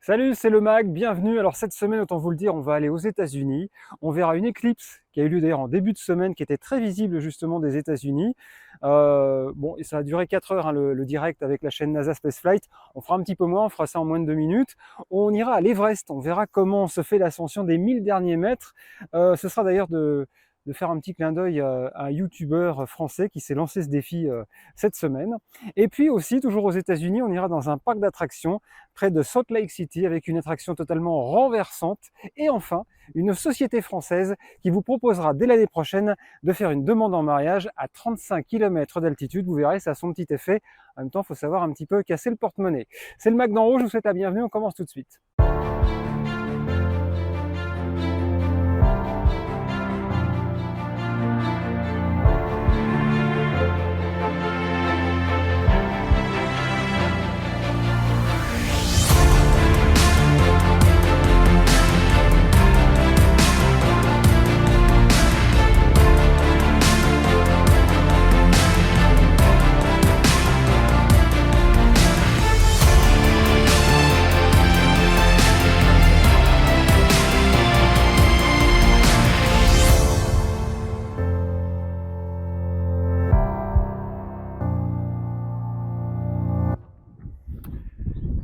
Salut, c'est le Mag, bienvenue. Alors cette semaine, autant vous le dire, on va aller aux États-Unis. On verra une éclipse qui a eu lieu d'ailleurs en début de semaine, qui était très visible justement des États-Unis. Bon, et ça a duré 4 heures, hein, le direct avec la chaîne NASA Space Flight. On fera un petit peu moins, on fera ça en moins de 2 minutes. On ira à l'Everest, on verra comment se fait l'ascension des 1000 derniers mètres. Ce sera d'ailleurs de faire un petit clin d'œil à un youtubeur français qui s'est lancé ce défi cette semaine. Et puis aussi, toujours aux États-Unis, on ira dans un parc d'attractions près de Salt Lake City avec une attraction totalement renversante. Et enfin, une société française qui vous proposera dès l'année prochaine de faire une demande en mariage à 35 km d'altitude. Vous verrez, ça a son petit effet. En même temps, il faut savoir un petit peu casser le porte-monnaie. C'est le Mac d'en haut, je vous souhaite la bienvenue, on commence tout de suite.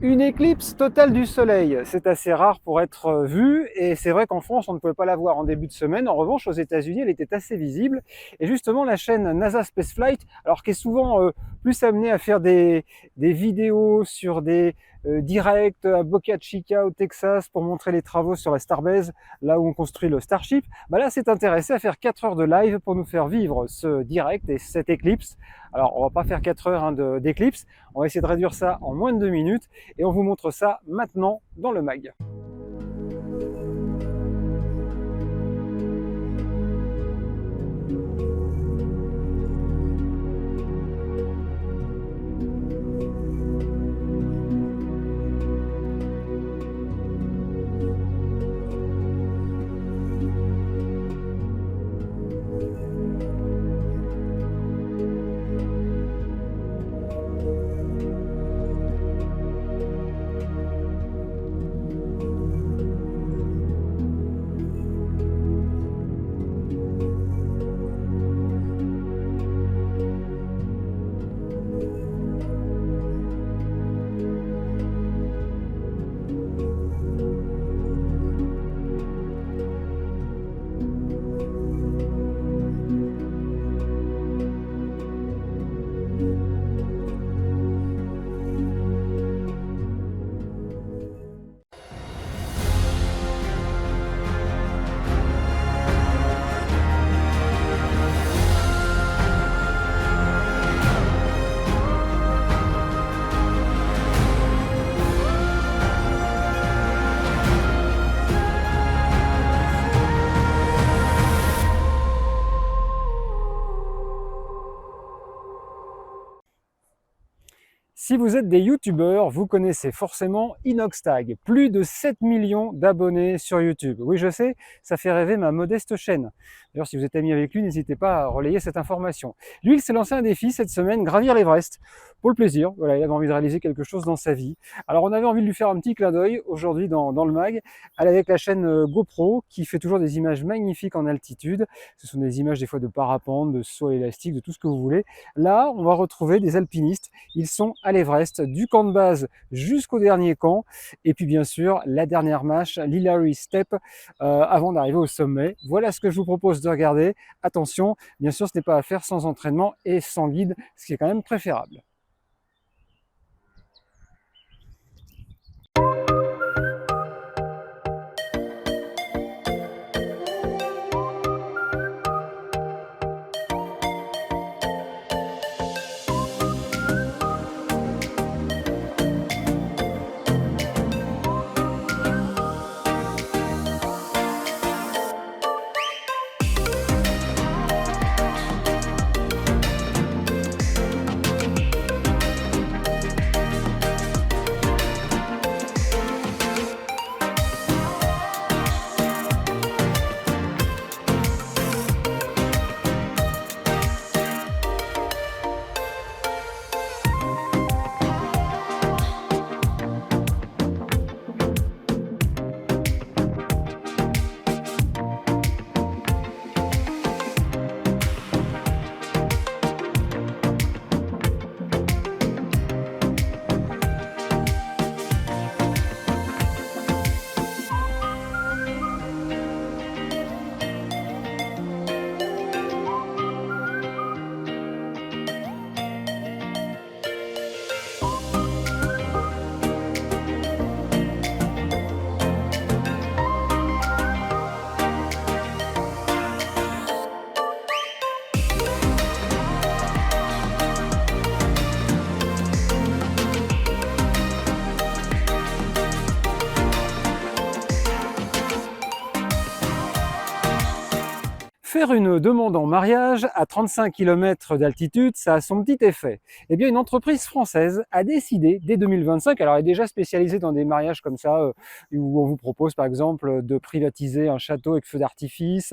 Une éclipse totale du soleil, c'est assez rare pour être vu et c'est vrai qu'en France on ne pouvait pas la voir en début de semaine. En revanche aux États-Unis elle était assez visible et justement la chaîne NASA Space Flight, alors qui est souvent plus amenée à faire des vidéos sur des directs à Boca Chica au Texas pour montrer les travaux sur la Starbase, là où on construit le Starship, bah là s'est intéressé à faire 4 heures de live pour nous faire vivre ce direct et cette éclipse. Alors on va pas faire 4 heures hein, d'éclipse, on va essayer de réduire ça en moins de 2 minutes et on vous montre ça maintenant dans le mag. Si vous êtes des youtubeurs, vous connaissez forcément Inoxtag, plus de 7 millions d'abonnés sur YouTube. Oui, je sais, ça fait rêver ma modeste chaîne. D'ailleurs, si vous êtes ami avec lui, n'hésitez pas à relayer cette information. Lui, il s'est lancé un défi cette semaine, gravir l'Everest, pour le plaisir. Voilà, il avait envie de réaliser quelque chose dans sa vie. Alors, on avait envie de lui faire un petit clin d'œil aujourd'hui dans le mag, avec la chaîne GoPro, qui fait toujours des images magnifiques en altitude. Ce sont des images des fois de parapente, de saut élastique, de tout ce que vous voulez. Là, on va retrouver des alpinistes. Ils sont à l'Everest, du camp de base jusqu'au dernier camp, et puis bien sûr la dernière marche, l'Hillary Step, avant d'arriver au sommet. Voilà ce que je vous propose de regarder. Attention, bien sûr ce n'est pas à faire sans entraînement et sans guide, ce qui est quand même préférable. Faire une demande en mariage à 35 km d'altitude, ça a son petit effet. Eh bien, une entreprise française a décidé dès 2025, alors elle est déjà spécialisée dans des mariages comme ça, où on vous propose par exemple de privatiser un château avec feu d'artifice,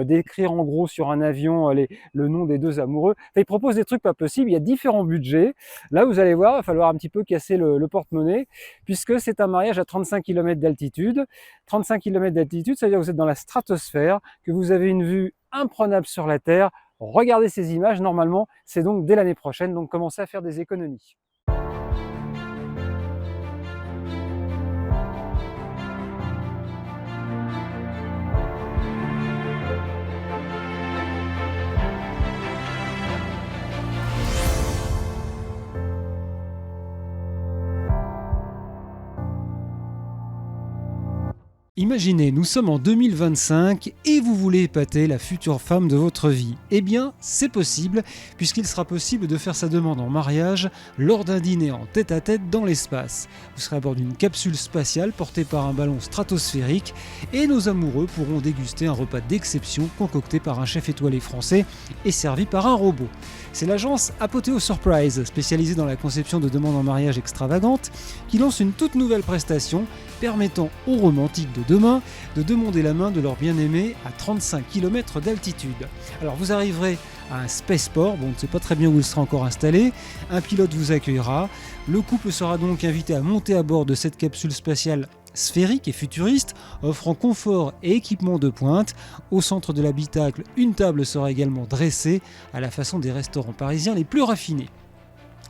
d'écrire en gros sur un avion le nom des deux amoureux. Enfin, ils proposent des trucs pas possibles, il y a différents budgets. Là, vous allez voir, il va falloir un petit peu casser le porte-monnaie, puisque c'est un mariage à 35 km d'altitude. 35 km d'altitude, ça veut dire que vous êtes dans la stratosphère, que vous avez une vue imprenable sur la Terre. Regardez ces images, normalement, c'est donc dès l'année prochaine, donc commencez à faire des économies. Imaginez, nous sommes en 2025 et vous voulez épater la future femme de votre vie. Eh bien, c'est possible, puisqu'il sera possible de faire sa demande en mariage lors d'un dîner en tête-à-tête dans l'espace. Vous serez à bord d'une capsule spatiale portée par un ballon stratosphérique et nos amoureux pourront déguster un repas d'exception concocté par un chef étoilé français et servi par un robot. C'est l'agence Apoteo Surprise, spécialisée dans la conception de demandes en mariage extravagantes, qui lance une toute nouvelle prestation permettant aux romantiques de demain de demander la main de leur bien-aimé à 35 km d'altitude. Alors vous arriverez à un spaceport, bon, on ne sait pas très bien où il sera encore installé, un pilote vous accueillera, le couple sera donc invité à monter à bord de cette capsule spatiale sphérique et futuriste, offrant confort et équipement de pointe. Au centre de l'habitacle, une table sera également dressée à la façon des restaurants parisiens les plus raffinés.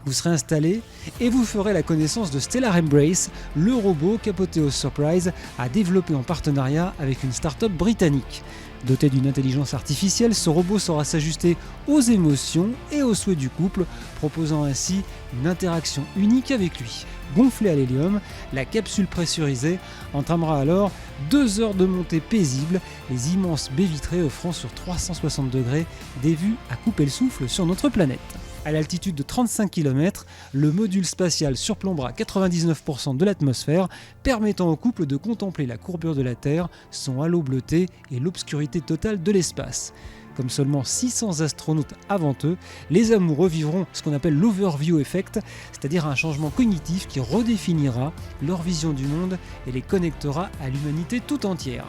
Vous serez installé et vous ferez la connaissance de Stellar Embrace, le robot qu'Apoteo Surprise a développé en partenariat avec une start-up britannique. Doté d'une intelligence artificielle, ce robot saura s'ajuster aux émotions et aux souhaits du couple, proposant ainsi une interaction unique avec lui. Gonflée à l'hélium, la capsule pressurisée entamera alors 2 heures de montée paisible, les immenses baies vitrées offrant sur 360 degrés des vues à couper le souffle sur notre planète. À l'altitude de 35 km, le module spatial surplombera 99% de l'atmosphère, permettant au couple de contempler la courbure de la Terre, son halo bleuté et l'obscurité totale de l'espace. Comme seulement 600 astronautes avant eux, les amoureux vivront ce qu'on appelle l'overview effect, c'est-à-dire un changement cognitif qui redéfinira leur vision du monde et les connectera à l'humanité tout entière.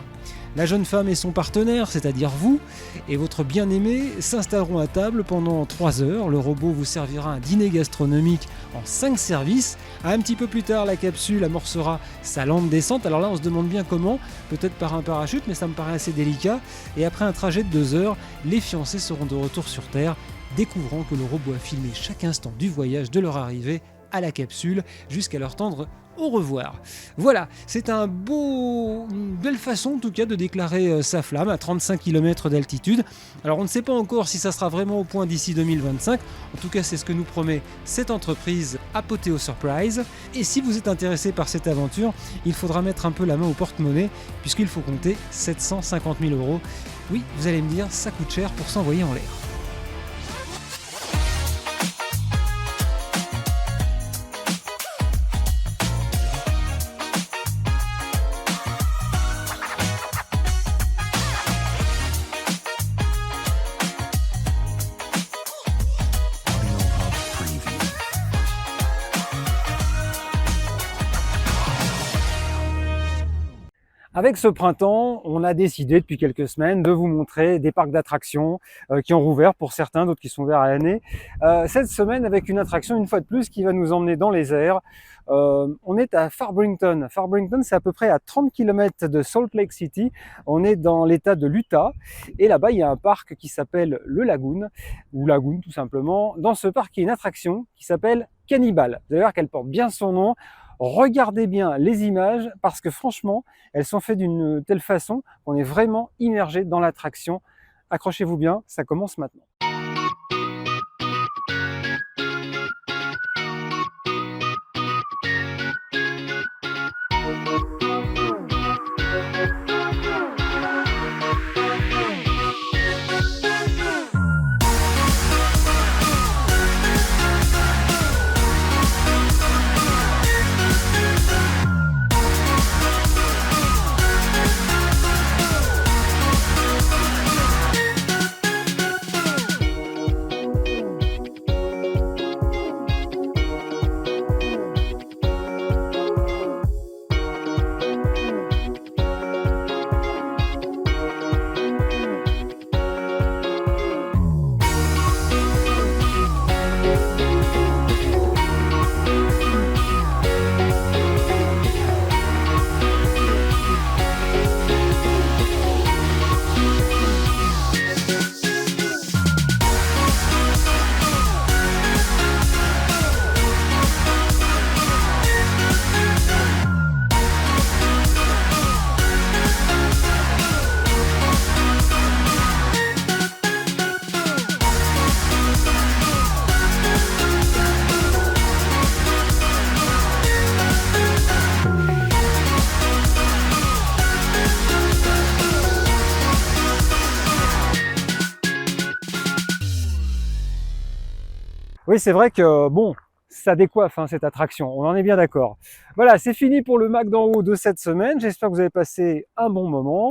La jeune femme et son partenaire, c'est-à-dire vous, et votre bien-aimé s'installeront à table pendant 3 heures. Le robot vous servira un dîner gastronomique en 5 services. Un petit peu plus tard, la capsule amorcera sa lente descente. Alors là, on se demande bien comment, peut-être par un parachute, mais ça me paraît assez délicat. Et après un trajet de 2 heures, les fiancés seront de retour sur Terre, découvrant que le robot a filmé chaque instant du voyage de leur arrivée à la capsule jusqu'à leur tendre au revoir. Voilà, c'est une belle façon en tout cas de déclarer sa flamme à 35 km d'altitude. Alors on ne sait pas encore si ça sera vraiment au point d'ici 2025, en tout cas c'est ce que nous promet cette entreprise Apoteo Surprise. Et si vous êtes intéressé par cette aventure, il faudra mettre un peu la main au porte-monnaie puisqu'il faut compter 750 000 €. Oui, vous allez me dire, ça coûte cher pour s'envoyer en l'air. Avec ce printemps, on a décidé depuis quelques semaines de vous montrer des parcs d'attractions qui ont rouvert pour certains, d'autres qui sont ouverts à l'année. Cette semaine avec une attraction une fois de plus qui va nous emmener dans les airs. On est à Farbrington. Farbrington, c'est à peu près à 30 km de Salt Lake City. On est dans l'état de l'Utah et là-bas il y a un parc qui s'appelle le Lagoon, ou Lagoon tout simplement. Dans ce parc, il y a une attraction qui s'appelle Cannibal. Vous allez voir qu'elle porte bien son nom. Regardez bien les images parce que franchement, elles sont faites d'une telle façon qu'on est vraiment immergé dans l'attraction. Accrochez-vous bien, ça commence maintenant. Oui, c'est vrai que, bon, ça décoiffe hein, cette attraction, on en est bien d'accord. Voilà, c'est fini pour le Mac d'en haut de cette semaine. J'espère que vous avez passé un bon moment.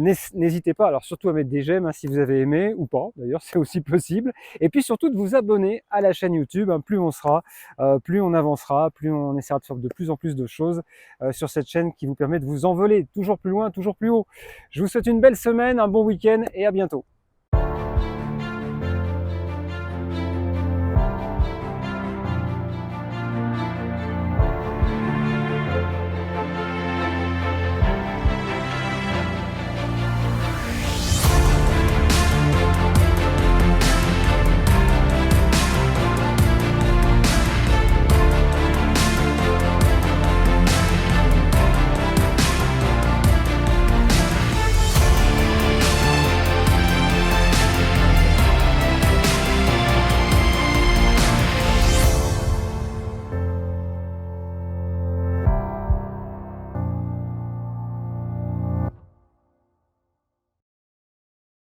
N'hésitez pas, alors surtout à mettre des j'aime hein, si vous avez aimé, ou pas, d'ailleurs, c'est aussi possible. Et puis surtout de vous abonner à la chaîne YouTube. Hein, plus on sera, plus on avancera, plus on essaiera de faire de plus en plus de choses sur cette chaîne qui vous permet de vous envoler toujours plus loin, toujours plus haut. Je vous souhaite une belle semaine, un bon week-end et à bientôt.